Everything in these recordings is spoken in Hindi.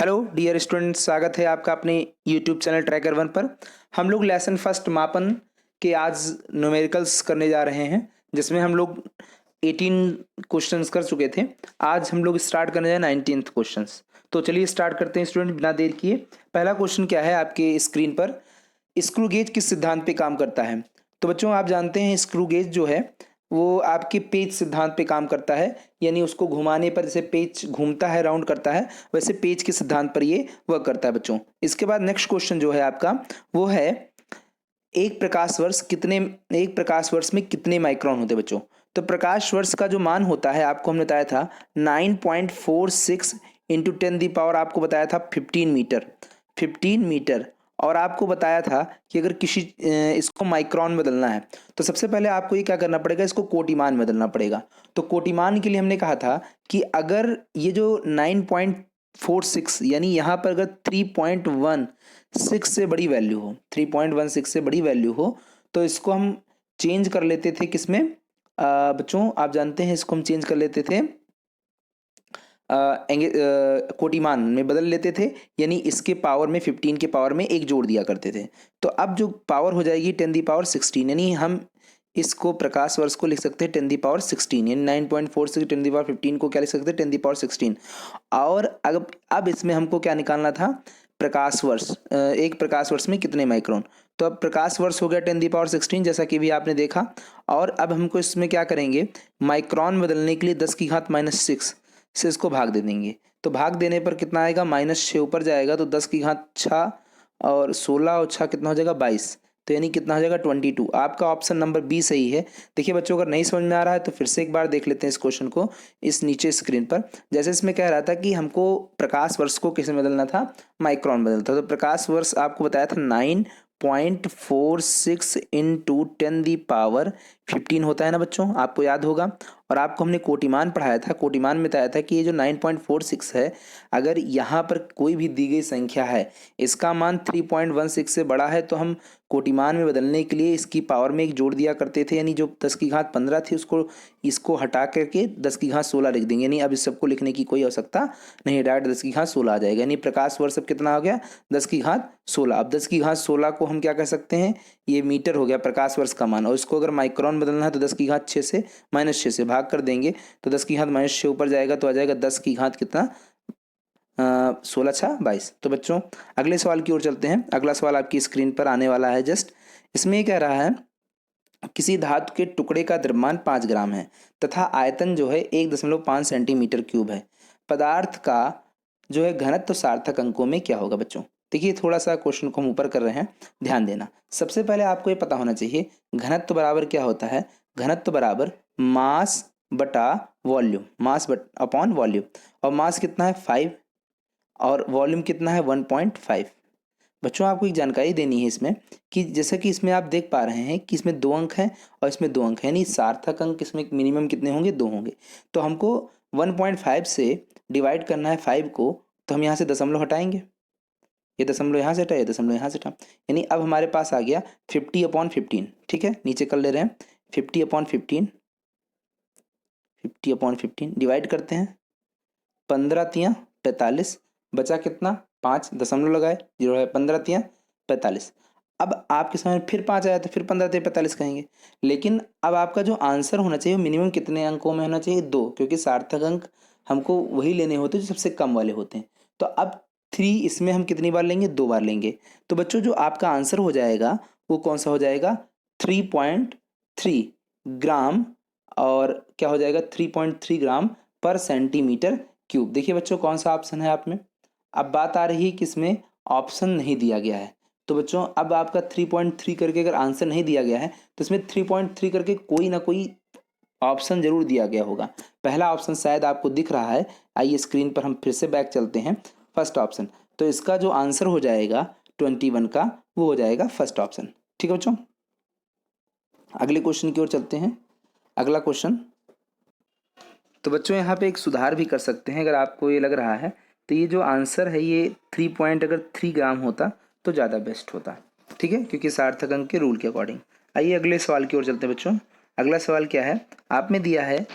हेलो डियर स्टूडेंट्स, स्वागत है आपका अपने यूट्यूब चैनल ट्रैकर वन पर। हम लोग लेसन फर्स्ट मापन के आज न्यूमेरिकल्स करने जा रहे हैं, जिसमें हम लोग 18 क्वेश्चंस कर चुके थे। आज हम लोग स्टार्ट करने जा 19th क्वेश्चंस। तो चलिए स्टार्ट करते हैं स्टूडेंट, बिना देर किए। पहला क्वेश्चन क्या है आपके स्क्रीन पर, स्क्रू गेज किस सिद्धांत पे काम करता है। तो बच्चों आप जानते हैं स्क्रू गेज जो है वो आपके पेच सिद्धांत पे काम करता है, यानी उसको घुमाने पर जैसे पेच घूमता है, राउंड करता है, वैसे पेच के सिद्धांत पर ये वर्क करता है बच्चों। इसके बाद नेक्स्ट क्वेश्चन जो है आपका वो है एक प्रकाश वर्ष में कितने माइक्रोन होते हैं बच्चों। तो प्रकाश वर्ष का जो मान होता है आपको हमने बताया था 9.46 इंटू 10 आपको बताया था 15 मीटर। और आपको बताया था कि अगर किसी इसको माइक्रोन में बदलना है तो सबसे पहले आपको ये क्या करना पड़ेगा, इसको कोटिमान में बदलना पड़ेगा। तो कोटिमान के लिए हमने कहा था कि अगर ये जो 9.46 यानी यहाँ पर अगर 3.16 से बड़ी वैल्यू हो, 3.16 से बड़ी वैल्यू हो, तो इसको हम चेंज कर लेते थे किसमें बच्चों, आप जानते हैं इसको हम चेंज कर लेते थे कोटिमान में बदल लेते थे, यानी इसके पावर में 15 के पावर में एक जोड़ दिया करते थे। तो अब जो पावर हो जाएगी 10⁻16, यानी हम इसको प्रकाश वर्ष को लिख सकते हैं 10⁻16, यानी 9.46 10⁻15 को क्या लिख सकते हैं 10⁻16। और अब इसमें हमको क्या निकालना था, प्रकाश वर्ष, एक प्रकाश वर्ष में कितने माइक्रोन। तो अब प्रकाश वर्ष हो गया 10⁻16 जैसा कि भी आपने देखा। और अब हमको इसमें क्या करेंगे, माइक्रोन बदलने के लिए 10⁻6 से इसको भाग दे देंगे। तो भाग देने पर कितना आएगा, -6 ऊपर जाएगा तो 10�6 और 16 और 6 कितना हो जाएगा 22, तो यानी कितना हो जाएगा 22। आपका ऑप्शन नंबर बी सही है। देखिए बच्चों, अगर नहीं समझ में आ रहा है तो फिर से एक बार देख लेते हैं इस क्वेश्चन को इस नीचे स्क्रीन पर। जैसे इसमें कह रहा था कि हमको प्रकाश वर्ष को किस में बदलना था, माइक्रोन बदलना था। तो प्रकाश वर्ष आपको बताया था 9.46 इंटू 10⁻15 होता है ना बच्चों, आपको याद होगा। और आपको हमने कोटिमान पढ़ाया था, कोटिमान में बताया था कि ये जो 9.46 है, अगर यहाँ पर कोई भी दी गई संख्या है, इसका मान 3.16 से बड़ा है, तो हम कोटिमान में बदलने के लिए इसकी पावर में एक जोड़ दिया करते थे, यानी जो 10⁻15 थी उसको इसको हटा करके 10⁻16 लिख देंगे, यानी अब इस सबको लिखने की कोई आवश्यकता नहीं, डायरेक्ट 10⁻16 आ जाएगा। यानी प्रकाश वर्ष अब कितना हो गया 10⁻16। अब 10⁻16 को हम क्या कह सकते हैं, ये मीटर हो गया प्रकाश वर्ष का मान। और इसको अगर माइक्रोन बदलना है तो 10⁻6 से -6 से भाग कर देंगे, तो 10⁻6 ऊपर जाएगा तो आ जाएगा 10⁻ कितना 16 6 22। तो बच्चों अगले सवाल की ओर चलते हैं। अगला सवाल आपकी स्क्रीन पर आने वाला है जस्ट। इसमें कह रहा है किसी धातु के टुकड़े का द्रव्यमान 5 ग्राम है तथा आयतन जो है 1.5 सेंटीमीटर क्यूब है। पदार्थ का जो है घनत्व सार्थक अंकों में क्या होगा बच्चों। देखिए थोड़ा सा क्वेश्चन को हम ऊपर कर रहे हैं, ध्यान देना। सबसे पहले आपको ये पता होना चाहिए घनत्व बराबर क्या होता है, घनत्व बराबर मास बटा वॉल्यूम, मास अपॉन वॉल्यूम। और मास कितना है 5 और वॉल्यूम कितना है 1.5। बच्चों आपको एक जानकारी देनी है इसमें कि जैसे कि इसमें आप देख पा रहे हैं कि इसमें 2 अंक हैं और इसमें 2 अंक हैं, यानी सार्थक अंक इसमें मिनिमम कितने होंगे, 2 होंगे। तो हमको 1.5 से डिवाइड करना है 5 को, तो हम यहाँ से दशमलव हटाएंगे, ये दशमलव यहाँ से हटा, ये दशमलव यहाँ से हटा, यानी अब हमारे पास आ गया 50/15। ठीक है, नीचे कर ले रहे हैं 50/15, 50/15 डिवाइड करते हैं, 15×3 = 45, बचा कितना 5, दशमलव लगाए 0 है, 15×3 = 45। अब आपके समय फिर 5 आया तो फिर 15×3 = 45 कहेंगे। लेकिन अब आपका जो आंसर होना चाहिए मिनिमम कितने अंकों में होना चाहिए, 2, क्योंकि सार्थक अंक हमको वही लेने होते हैं जो सबसे कम वाले होते हैं। तो अब 3 इसमें हम कितनी बार लेंगे, 2 बार लेंगे। तो बच्चों जो आपका आंसर हो जाएगा वो कौन सा हो जाएगा, 3.3 ग्राम, और क्या हो जाएगा 3.3 ग्राम पर सेंटीमीटर क्यूब। देखिए बच्चों कौन सा ऑप्शन है आप में। अब बात आ रही है कि इसमें ऑप्शन नहीं दिया गया है, तो बच्चों अब आपका 3.3 करके अगर आंसर नहीं दिया गया है तो इसमें 3.3 करके कोई ना कोई ऑप्शन जरूर दिया गया होगा। पहला ऑप्शन शायद आपको दिख रहा है, आइए स्क्रीन पर हम फिर से बैक चलते हैं, फर्स्ट ऑप्शन। तो इसका जो आंसर हो जाएगा 21 का, वो हो जाएगा फर्स्ट ऑप्शन। ठीक है बच्चों, अगले क्वेश्चन की ओर चलते हैं। अगला क्वेश्चन, तो बच्चों यहाँ पे एक सुधार भी कर सकते हैं, अगर आपको ये लग रहा है तो ये जो आंसर है ये 3.3 ग्राम होता तो ज़्यादा बेस्ट होता। ठीक है, क्योंकि सार्थक अंक के रूल के अकॉर्डिंग। आइए अगले सवाल की ओर चलते हैं बच्चों। अगला सवाल क्या है, आप में दिया है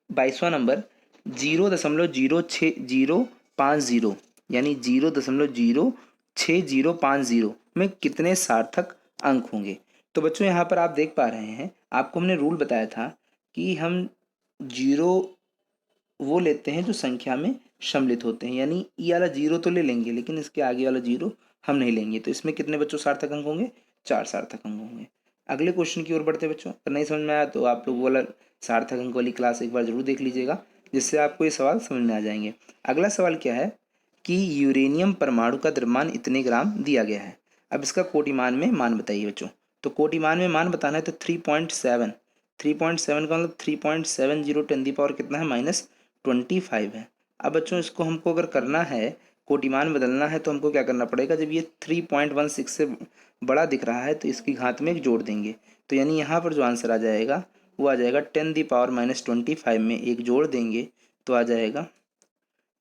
22वां नंबर 0.06050 यानी 0.06050 में कितने सार्थक अंक होंगे। तो बच्चों यहाँ पर आप देख पा रहे हैं, आपको हमने रूल बताया था कि हम जीरो वो लेते हैं जो संख्या में सम्मिलित होते हैं, यानी ये वाला जीरो तो ले लेंगे लेकिन इसके आगे वाला जीरो हम नहीं लेंगे। तो इसमें कितने बच्चों सार्थक अंक होंगे, 4 सार्थक अंक होंगे। अगले क्वेश्चन की ओर बढ़ते हैं बच्चों। अगर नहीं समझ में आया तो आप लोग वाला सार्थक अंक वाली क्लास एक बार जरूर देख लीजिएगा, जिससे आपको ये सवाल समझ में आ जाएंगे। अगला सवाल क्या है कि यूरेनियम परमाणु का द्रव्यमान इतने ग्राम दिया गया है। अब इसका कोटिमान में मान बताइए बच्चों। तो कोटिमान में मान बताना है तो 3.7, 3.7 का मतलब 3.70 टेन दी पावर कितना है, -25 है। अब बच्चों इसको हमको अगर करना है, कोटिमान बदलना है, तो हमको क्या करना पड़ेगा, जब ये 3.16 से बड़ा दिख रहा है तो इसकी घात में एक जोड़ देंगे। तो यानी यहाँ पर जो आंसर आ जाएगा वो आ जाएगा 10⁻⁻25 में एक जोड़ देंगे तो आ जाएगा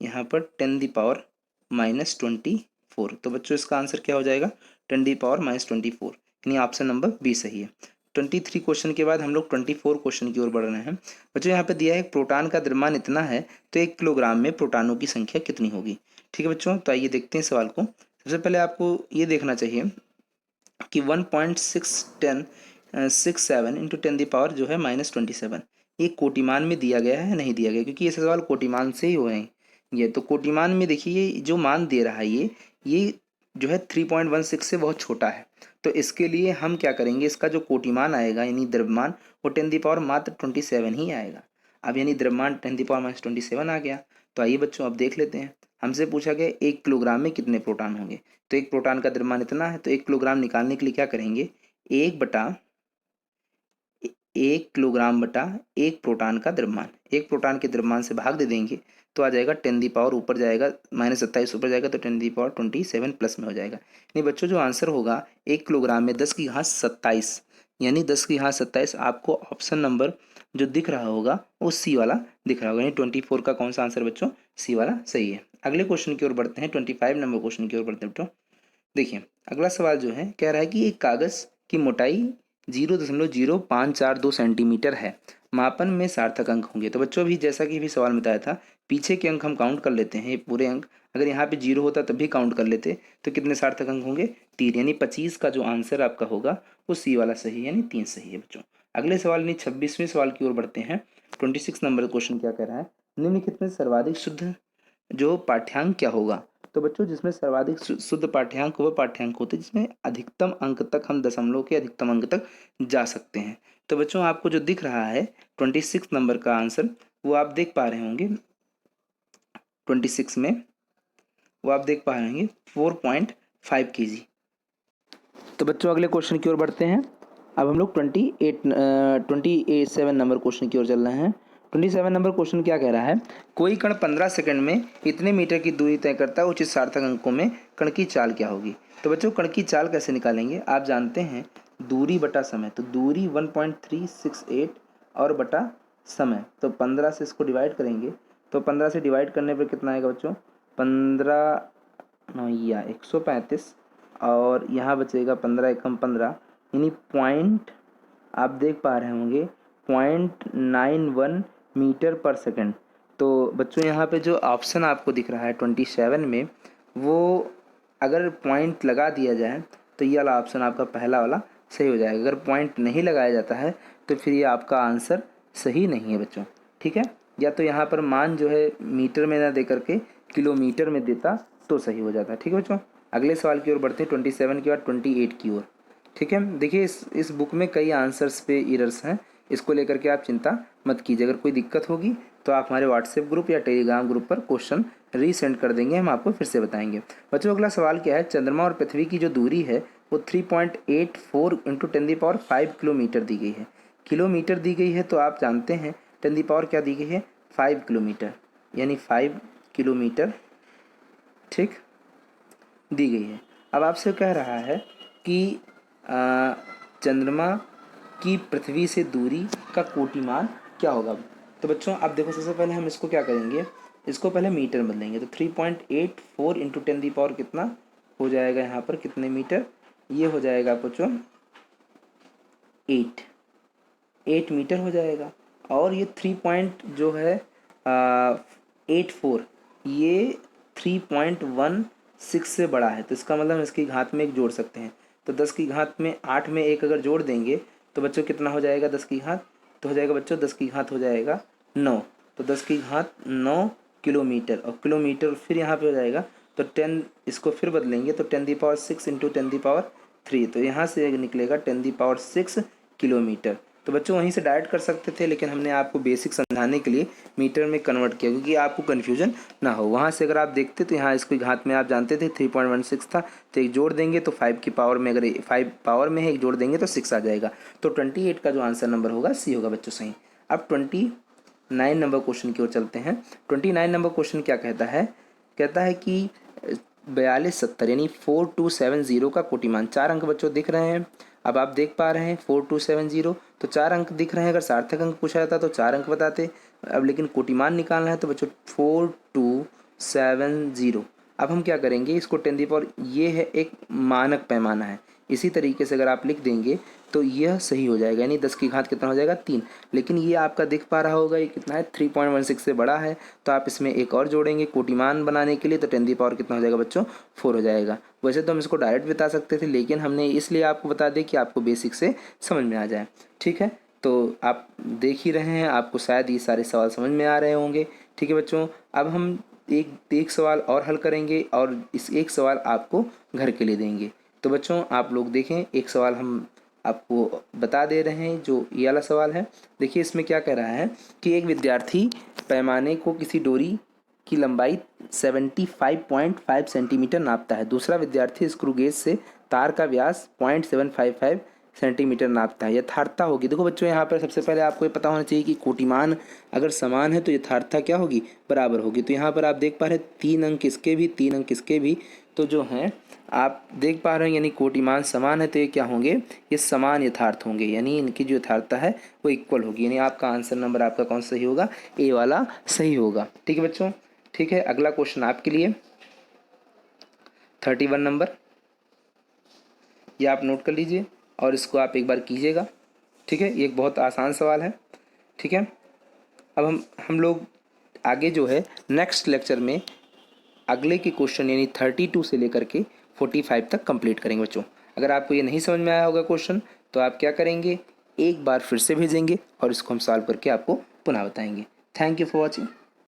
यहाँ पर 10⁻⁻24। तो बच्चों इसका आंसर क्या हो जाएगा, 10⁻⁻24, यानी ऑप्शन नंबर बी सही है। 23 क्वेश्चन के बाद हम लोग 24 क्वेश्चन की ओर बढ़ रहे हैं। बच्चों यहाँ पे दिया है प्रोटॉन का द्रव्यमान इतना है तो 1 किलोग्राम में प्रोटॉनों की संख्या कितनी होगी। ठीक है बच्चों, तो आइए देखते हैं सवाल को। सबसे पहले आपको ये देखना चाहिए कि 1.667 इंटू 10 जो है -27, ये कोटिमान में दिया गया है नहीं दिया गया, क्योंकि ये सवाल कोटिमान से ही हुए हैं। ये तो कोटिमान में देखिए जो मान दे रहा है ये जो है 3.16 से बहुत छोटा है। तो इसके लिए हम क्या करेंगे, इसका जो कोटिमान आएगा यानी द्रव्यमान वो 10 मात्र 27 ही आएगा। अब यानी द्रव्यमान 10 - 27 आ गया। तो आइए बच्चों अब देख लेते हैं। हमसे पूछा गया 1 किलोग्राम में कितने प्रोटॉन होंगे। तो एक प्रोटॉन का द्रव्यमान इतना है, तो 1 किलोग्राम निकालने के लिए क्या करेंगे, 1 किलोग्राम बटा 1 प्रोटॉन का द्रव्यमान, 1 प्रोटॉन के द्रव्यमान से भाग दे देंगे तो आ जाएगा 10 ऊपर जाएगा -27 ऊपर जाएगा तो 10 प्लस में हो जाएगा। नहीं बच्चों जो आंसर होगा 1 किलोग्राम में 10⁻27, यानी 10⁻27 आपको ऑप्शन नंबर जो दिख रहा होगा वो सी वाला दिख रहा होगा, यानी 24 का कौन सा आंसर बच्चों, सी वाला सही है। अगले क्वेश्चन की ओर बढ़ते हैं, 25 नंबर क्वेश्चन की ओर बढ़ते हैं बच्चों। देखिए अगला सवाल जो है कह रहा है कि एक कागज की मोटाई 0.0542 सेंटीमीटर है, मापन में सार्थक अंक होंगे। तो बच्चों भी जैसा कि भी सवाल में बताया था, पीछे के अंक हम काउंट कर लेते हैं, ये पूरे अंक अगर यहाँ पे 0 होता तब भी काउंट कर लेते तो कितने सार्थक अंक होंगे, 3, यानी 25 का जो आंसर आपका होगा वो सी वाला सही है, यानी 3 सही है बच्चों। अगले सवाल यानी 26वें सवाल की ओर बढ़ते हैं। 26 नंबर क्वेश्चन क्या कह रहा है, निम्नलिखित में सर्वाधिक शुद्ध जो पाठ्यांक क्या होगा। तो बच्चों जिसमें सर्वाधिक शुद्ध पाठ्यांक वह पाठ्यांक होते हैं जिसमें अधिकतम अंक तक हम दशमलव के अधिकतम अंक तक जा सकते हैं। तो बच्चों आपको जो दिख रहा है 26 नंबर का आंसर वो आप देख पा रहे होंगे, 26 में वो आप देख पा रहे होंगे 4.5 kg। तो बच्चों अगले क्वेश्चन की ओर बढ़ते हैं। अब हम लोग 27 नंबर क्वेश्चन की ओर चल रहे हैं। 27 नंबर क्वेश्चन क्या कह रहा है, कोई कण 15 सेकंड में इतने मीटर की दूरी तय करता है, उचित सार्थक अंकों में कण की चाल क्या होगी। तो बच्चों कण की चाल कैसे निकालेंगे, आप जानते हैं दूरी बटा समय। तो दूरी 1.368 और बटा समय, तो 15 से इसको डिवाइड करेंगे तो 15 से डिवाइड करने पर कितना आएगा बच्चों, 15 या 135 और यहाँ बचेगा 15 एकम 15, यानी पॉइंट आप देख पा रहे होंगे 0.91 मीटर पर सेकंड। तो बच्चों यहाँ पे जो ऑप्शन आपको दिख रहा है 27 में, वो अगर पॉइंट लगा दिया जाए तो ये वाला ऑप्शन आपका पहला वाला सही हो जाएगा। अगर पॉइंट नहीं लगाया जाता है तो फिर ये आपका आंसर सही नहीं है बच्चों। ठीक है, या तो यहाँ पर मान जो है मीटर में ना दे करके किलोमीटर में देता तो सही हो जाता है। ठीक है बच्चों, अगले सवाल की ओर बढ़ते हैं 27 के बाद 28 की ओर। ठीक है, देखिए इस बुक में कई आंसर्स पे एरर्स हैं, इसको लेकर के आप चिंता मत कीजिए। अगर कोई दिक्कत होगी तो आप हमारे व्हाट्सएप ग्रुप या टेलीग्राम ग्रुप पर क्वेश्चन रीसेंड कर देंगे, हम आपको फिर से बताएंगे। बच्चों अगला सवाल क्या है, चंद्रमा और पृथ्वी की जो दूरी है वो 3.84 इंटू 10⁵ किलोमीटर दी गई है। किलोमीटर दी गई है तो आप जानते हैं 10 क्या दी गई है, 5 किलोमीटर, यानी 5 किलोमीटर ठीक दी गई है। अब आपसे कह रहा है कि चंद्रमा की पृथ्वी से दूरी का कोटिमान क्या होगा। तो बच्चों आप देखो सबसे पहले हम इसको क्या करेंगे, इसको पहले मीटर में बदलेंगे। तो 3.84 इंटू 10 कितना हो जाएगा, यहाँ पर कितने मीटर, ये हो जाएगा बच्चों 8 मीटर हो जाएगा। और ये 3 पॉइंट जो है 84 ये 3.16 से बड़ा है, तो इसका मतलब हम इसकी घात में एक जोड़ सकते हैं। तो 10 की घात में 8 में एक अगर जोड़ देंगे तो बच्चों कितना हो जाएगा 10 की घात, तो हो जाएगा बच्चों 10 की घात हो जाएगा 9। तो 10 की घात 9 किलोमीटर, और किलोमीटर फिर यहाँ पे हो जाएगा तो 10, इसको फिर बदलेंगे तो 10⁻6 इंटू 10⁻3, तो यहाँ से निकलेगा 10⁻6 किलोमीटर। तो बच्चों वहीं से डायरेक्ट कर सकते थे, लेकिन हमने आपको बेसिक समझाने के लिए मीटर में कन्वर्ट किया, क्योंकि आपको कन्फ्यूजन ना हो। वहाँ से अगर आप देखते तो यहाँ इसको घात में आप जानते थे 3.16 था, तो एक जोड़ देंगे तो 5 की पावर में, अगर 5 पावर में है एक जोड़ देंगे तो 6 आ जाएगा। तो 28 का जो आंसर नंबर होगा सी होगा बच्चों सही। अब 29 नंबर क्वेश्चन की ओर चलते हैं। 29 नंबर क्वेश्चन क्या कहता है, कहता है कि 4270 यानी 4270 का कोटिमान, 4 अंक बच्चों दिख रहे हैं। अब आप देख पा रहे हैं 4270, तो 4 अंक दिख रहे हैं। अगर सार्थक अंक पूछा जाता तो 4 अंक बताते। अब लेकिन कोटिमान निकालना है तो बच्चों 4270। अब हम क्या करेंगे, इसको 10⁻, ये है एक मानक पैमाना है, इसी तरीके से अगर आप लिख देंगे तो यह सही हो जाएगा, यानी 10 की घात कितना हो जाएगा 3। लेकिन ये आपका दिख पा रहा होगा ये कितना है 3.16 से बड़ा है, तो आप इसमें एक और जोड़ेंगे कोटिमान बनाने के लिए, तो 10 कितना हो जाएगा बच्चों 4 हो जाएगा। वैसे तो हम इसको डायरेक्ट बता सकते थे, लेकिन हमने इसलिए आपको बता दें कि आपको बेसिक से समझ में आ जाए। ठीक है, तो आप देख ही रहे हैं, आपको शायद ये सारे सवाल समझ में आ रहे होंगे। ठीक है बच्चों, अब हम एक सवाल और हल करेंगे और इस एक सवाल आपको घर के लिए देंगे। तो बच्चों आप लोग देखें, एक सवाल हम आपको बता दे रहे हैं, जो ये वाला सवाल है। देखिए इसमें क्या कह रहा है कि एक विद्यार्थी पैमाने को किसी डोरी की लंबाई 75.5 सेंटीमीटर नापता है, दूसरा विद्यार्थी स्क्रू गेज से तार का व्यास 0.755 सेंटीमीटर नापता है, यथार्थता होगी। देखो बच्चों यहाँ पर सबसे पहले आपको ये पता होना चाहिए कि कोटिमान अगर समान है तो यथार्थता क्या होगी, बराबर होगी। तो यहाँ पर आप देख पा रहे हैं 3 अंक इसके भी, 3 अंक इसके भी, तो जो हैं आप देख पा रहे हैं यानी कोटिमान समान है, तो ये क्या होंगे, ये समान यथार्थ होंगे, यानी इनकी जो यथार्थता है वो इक्वल होगी, यानी आपका आंसर नंबर आपका कौन सा सही होगा, ए वाला सही होगा। ठीक है बच्चों, ठीक है। अगला क्वेश्चन आपके लिए 31 नंबर, ये आप नोट कर लीजिए और इसको आप एक बार कीजिएगा। ठीक है, ये एक बहुत आसान सवाल है। ठीक है, अब हम लोग आगे जो है नेक्स्ट लेक्चर में अगले के क्वेश्चन यानी 32 से लेकर के 45 तक कंप्लीट करेंगे बच्चों। अगर आपको ये नहीं समझ में आया होगा क्वेश्चन, तो आप क्या करेंगे, एक बार फिर से भेजेंगे और इसको हम सॉल्व करके आपको पुनः बताएंगे। Thank you for watching.